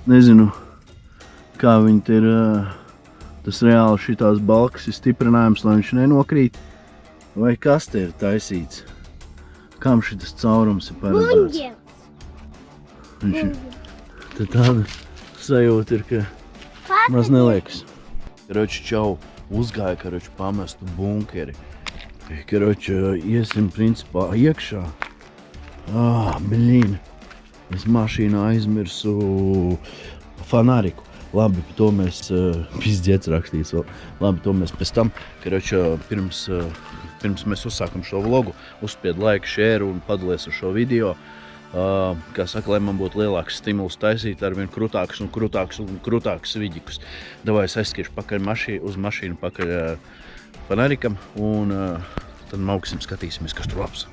Nezinu, kā viņi te ir, tas reāli šitās balkas ir stiprinājums, lai viņš nenokrīt. Vai kas te ir taisīts? Kam šitas caurums ir paredzēts? Viņš ir, te tāda sajūta ir, ka maz neliekas. Karoči, čau, uzgāja, karoči, pamestu bunkeri. Karoči, iesim principā iekšā. Blīn, es mašīnā aizmirsu fanāriku. Labi, to mēs, pizdziets rakstīts vēl. Labi, to mēs pēc tam, karoči, pirms mēs uzsākam šo vlogu, uzspied laiku, šēru un padalies ar šo video. Kā saka, lai man būtu lielāks stimuls taisīt arvien krutāks un krutāks vidikus. Davai es aizskiešu pakaļ uz mašīnu pakaļ fanārikam un tad mauksim, skatīsimies, kas tur labs.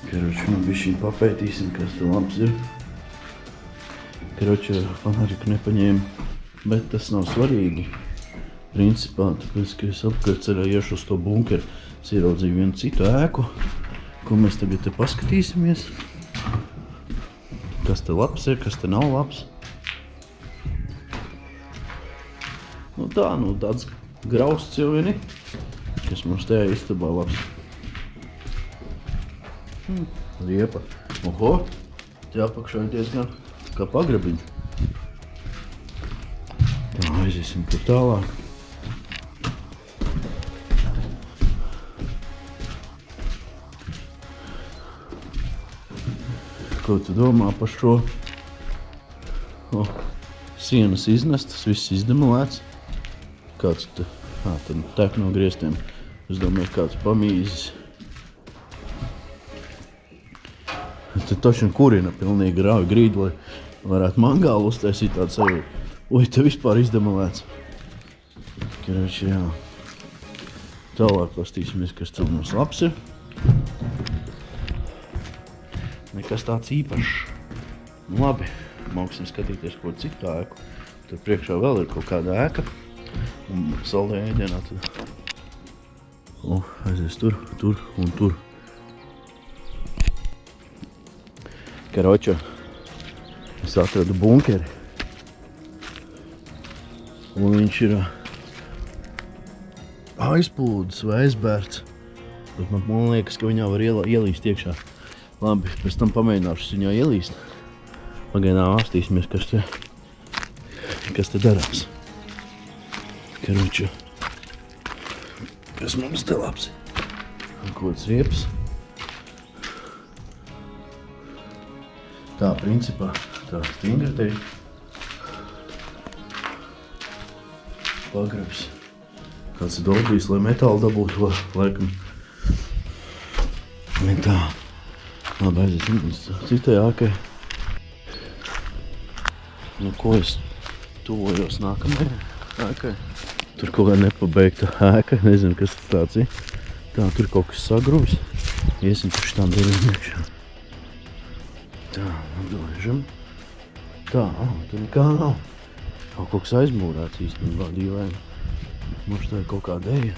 Karoči, nu bišķiņ papētīsim, kas tur labs ir. Karoči, fanāriku nepaņēmu, bet tas nav svarīgi. Principā, tāpēc, ka es apkārtcerā iešu uz to bunkeru, es ieraudzīju vienu citu ēku, ko mēs tagad te paskatīsimies. Kas te labs ir, kas te nav labs. Nu tā, nu tāds grausts jau vien ir, kas mums tajā istabā labs. Riepa. Oho, te apakšā ir diezgan kā pagrabiņš. Tā, aiziesim tur tālāk. Ko tu domā par šo? Sienas iznestas, viss izdemolēts. Kāds te, tad tek no griestiem. Es domāju, kāds pamīzis. Te toši kurina pilnīgi rauj grīdu, lai varētu mangālu uztaisīt tādu sajūtu. Ui, te vispār izdemolēts. Karoči, jā. Tālāk pastīsimies, kas tur mums labs ir. Nekas tāds īpašs. Nu labi, māksim skatīties ko citu ēku. Tur priekšā vēl ir kaut kāda ēka. Un saldajā ēdienā tad aizies tur un tur. Karoči, es atradu bunkeri. Un viņš ir aizplūdis vai aizbērts. Bet man liekas, ka viņā var ielīst iekšā. Labi, pēc tam pamēģināšu viņā ielīst. Pagaidām āstīsimies, kas te darās. Karoči, kas mums te labs? Kods riepas. Tā, principā, tā stingra te ir. Pagrabs. Kāds ir doldījis, lai metālu dabūtu, laikam. Tā. Labi, aiziesim uz citai ēkai. Nu, ko es tuvojos nākamajai ēkai? Tur kaut kā nepabeigta ēka, nezinu, kas tas tāds ir. Tā, tur kaut kas sagruvis. Iesim tur šitām durvīm iekšā. Tā, atdalēžam. Tā, tur nekā nav. Kaut kas aizmūrēts īstenībā dīvaini. Mums tā ir kaut kā deja,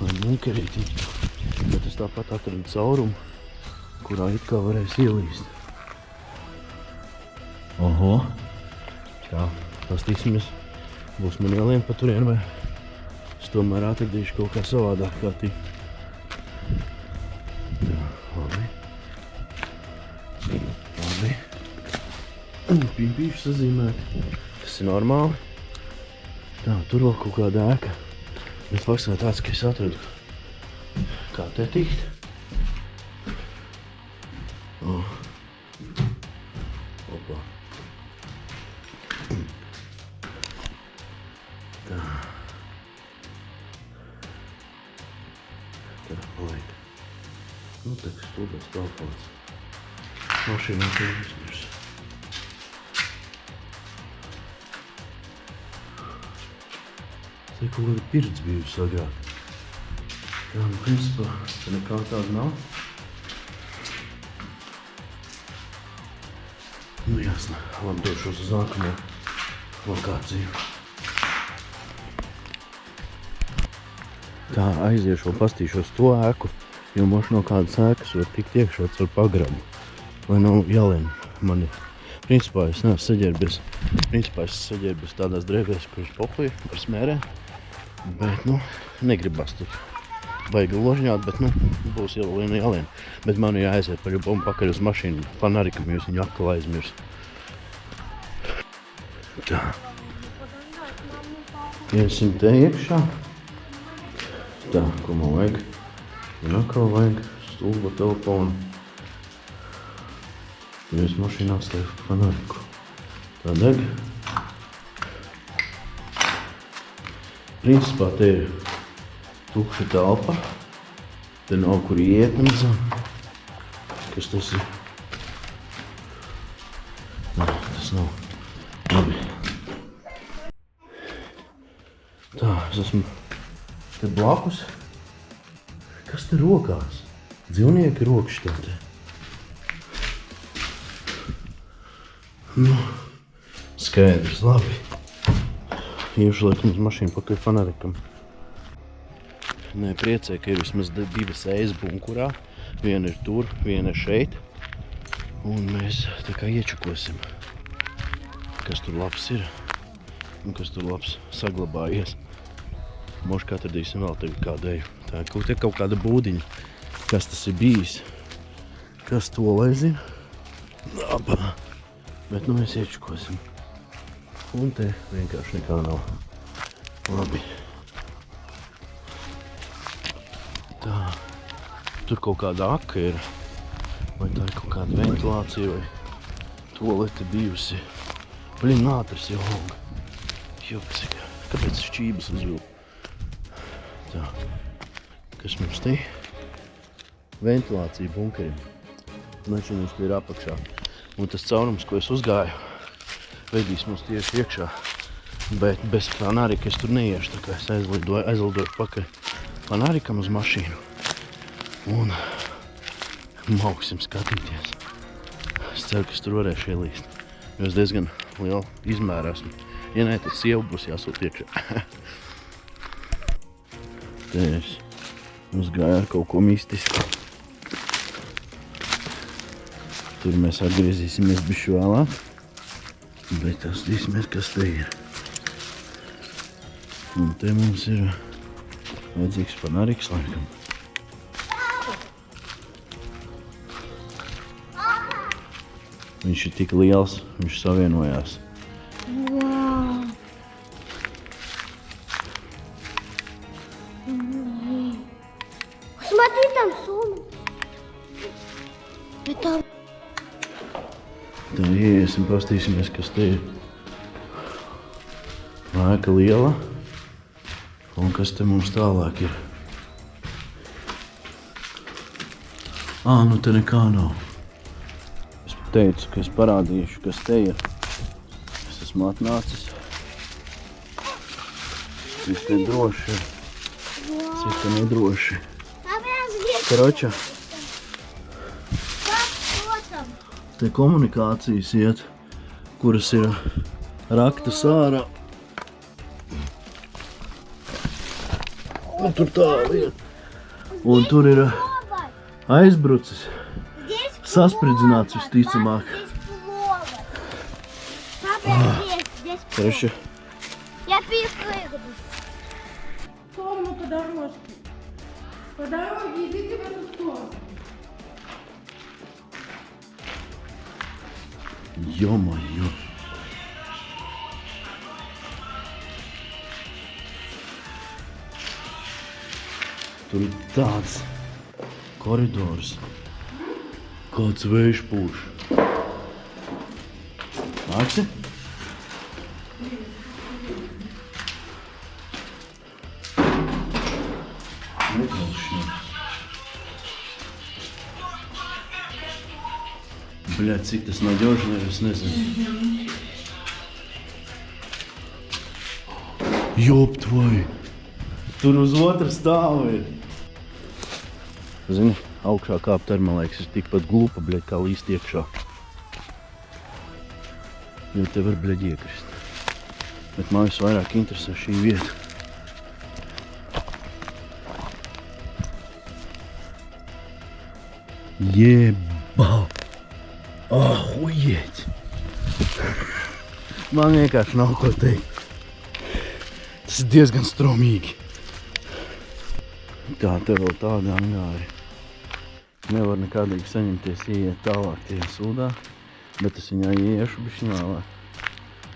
lai bunkerī tiktu. Bet es tāpat atradu caurumu, kurā it kā varēs ielīst. Oho. Tā, pastīsimies. Būs man jālien pa turien, vai es tomēr atradīšu kaut kā savādāk kā tik. Tā, labi. Labi. Pimpīši sazīmēti. Tas ir normāli. Tā, tur vēl kaut kāda ēka. Bet fakts vēl tāds, ka es atradu, kā te tikt. Opa. Tā. Tā, laik. Nu, tā, kas stūdās telefons. Mašīnā te izmirs. Te kaut kāda pirts bijusi agrāk. Tā, nu, principā, te nekā tāda nav. Nu, jāsnā, labi došos uz nākamo lokāciju. Tā, aiziešu un pastīšos to ēku, jo moši no kādas ēkas var tikt iekšā ar pagrabu. Lai nav jālien mani Principā es neesmu saģērbies. Principā es saģērbies tādās drēbēs, kuras pohuja par smērē. Bet, nu, negribas tur baigi ložņāt, bet, nu, būs jālien. Bet man jāaiziet par jobu pakaļ uz mašīnu fanarikam, jūs viņu atkal aizmirs. Tā. Iesim te iekšā. Tā, ko man vajag? Man atkal vajag stulba telefonu. Es mašīnā slēgtu fanariku. Tā deg. Principā te ir tukša telpa. Te nav kur iet nemazā. Kas tas ir? Nē, tas nav. Labi. Tā, es esmu te blakus. Kas te rokās? Dzīvnieki rokas tā te. Nu, skaidrs, labi. Iešu laikam uz mašīnu pakaļ fanarikam. Nē, priecē, ka ir vismaz divas ejas bunkurā. Viena ir tur, viena ir šeit. Un mēs tā kā iečukosim, kas tur labs ir un kas tur labs saglabājies. Moškā atradīsim vēl tagad kādu eju. Tā ir kaut kāda būdiņa. Kas tas ir bijis? Kas to lai zina? Labā. Bet nu mēs iečukosim. Un te vienkārši nekā nav. Labi. Tā. Tur kaut kāda aka ir. Vai tā ir kaut kāda ventilācija vai tualete bijusi. Blin, ātrs jau auga. Jopsik. Kāpēc šķības uzvilk? Tā. Kas mums te? Ventilācija bunkerim. Način mums ir apakšā. Un tas caurums, ko es uzgāju, vedīs mums tieši iekšā. Bet bez fanārika es tur neiešu, tā kā es aizlidoju pakaļ fanārikam uz mašīnu. Un mauksim skatīties. Es ceru, ka es tur varēšu ielīst. Jo es diezgan lielu izmēru esmu. Ja nē, tad sieva būs jāsūt iekšā. Te es uzgāju ar kaut ko mistisku. Tur mēs atgriezīsimies bišķi vēlāk, bet tastīsimies, kas te ir. Un te mums ir vajadzīgs fanariks laikam. Viņš ir tik liels, viņš savienojās. Wow! Смотри, там солнце. Это... Tā iesim, pastīsimies, kas te ir. Ēka liela. Un kas te mums tālāk ir? Nu te nekā nav. Es teicu, ka es parādīšu, kas te ir. Es esmu atnācis. Viss te droši ir. Cita nedroši. Karoča. Te komunikācijas iet, kuras ir raktas ārā. Un tur tā lieta. Un tur ir aizbrucis. Saspridzināts visticamāk. Короче. Я перепрыгну. сторону по дорожке. По дороге идите в эту сторону. Ё-моё. Tur ir tāds koridors, kāds vējš pūš. Nāksi? Nekalšņi. Bļāt, cik tas надёžно, es nezinu. Jop tvoj! Tur uz otru stāvu ir. Zini, augšā kāpt ar, man liekas, ir tikpat glupa, bļaļ, kā līst iekšā. Jo te var, bļaļ, iekrist. Bet man visvairāk interesē šī vieta. Jeba! Ahujiet! Man vienkārši nav ko teikt. Tas ir diezgan stromīgi. Tā, te vēl tāda angāri. Nevar nekādīgi saņemties ieiet tālāk tie sūdā, bet es viņā ieiešu bišķiņ vēlāk.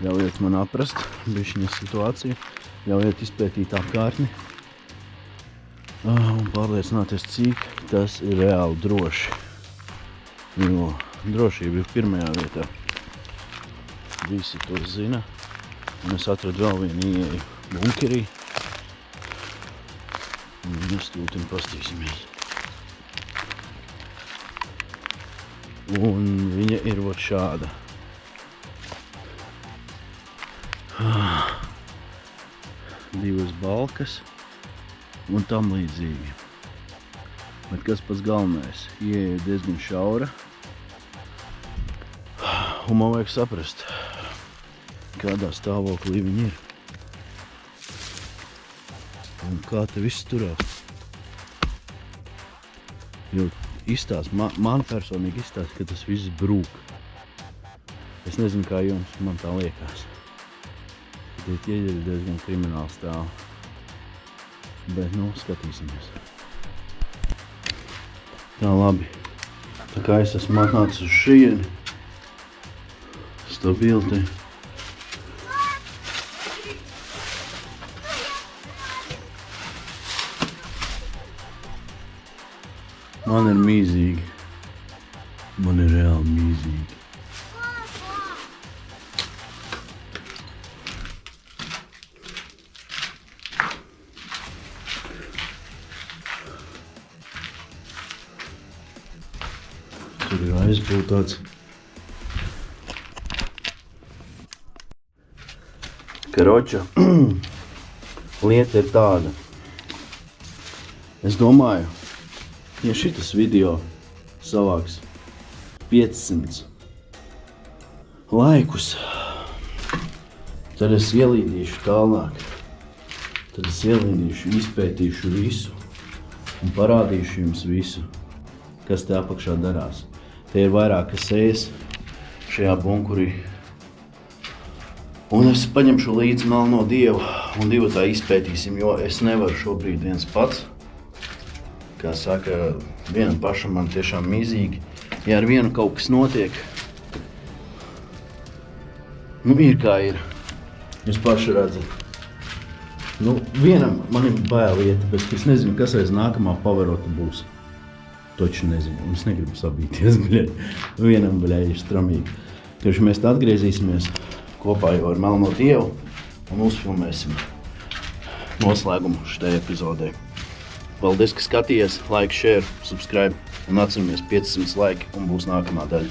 Ļaujiet man atrast bišķiņa situāciju, ļaujiet izpētīt apkārtni un pārliecināties, cik tas ir reāli droši. Jo drošība ir pirmajā vietā. Visi to zina. Un es atradu vēl vienu ieeju bunkerī. Un mēs tūtim pastīsimies. Un viņa ir vot šāda. Divas balkas un tam līdzīgi. Bet kas pats galvenais? Ieeja diezgan šaura. Un man vajag saprast, kādā stāvoklī viņi ir. Un kā te viss turās. Jo man personīgi izstāsta, ka tas viss brūk. Es nezinu, kā jums, man tā liekas. Tie ķieģeļi ir diezgan krimināli stāv. Bet, nu, skatīsimies. Tā, labi. Tā kā es esmu atnācis uz šieni. Stabili te. Man ir mīzīgi. Man ir reāli mīzīgi. Tur ir aizpūtāts. Karoča, lieta ir tāda. Es domāju, ja šitas video savāks 500 laikus, tad es ielīdīšu tālāk. Tad es ielīdīšu, izpētīšu visu un parādīšu jums visu, kas te apakšā darās. Te ir vairākas ejas šajā bunkurī. Un es paņemšu līdzi melno dievu un divu tā izpētīsim, jo es nevaru šobrīd viens pats. Kā saka, vienam pašam man tiešām mīzīgi. Ja ar vienu kaut kas notiek, nu ir kā ir. Jūs paši redzat. Nu, vienam man ir bail iet, bet es nezinu, kas aiz nākamā pavarota būs. Toči nezinu, un es negribu sabīties, bļaļ. Vienam, bļaļ, ir stramīgi. Kad mēs tā atgriezīsimies kopā jau ar melno dievu un uzfilmēsim noslēgumu šitai epizodē. Paldies, ka skatījies, like, share, subscribe un atceramies 500 laiki un būs nākamā daļa.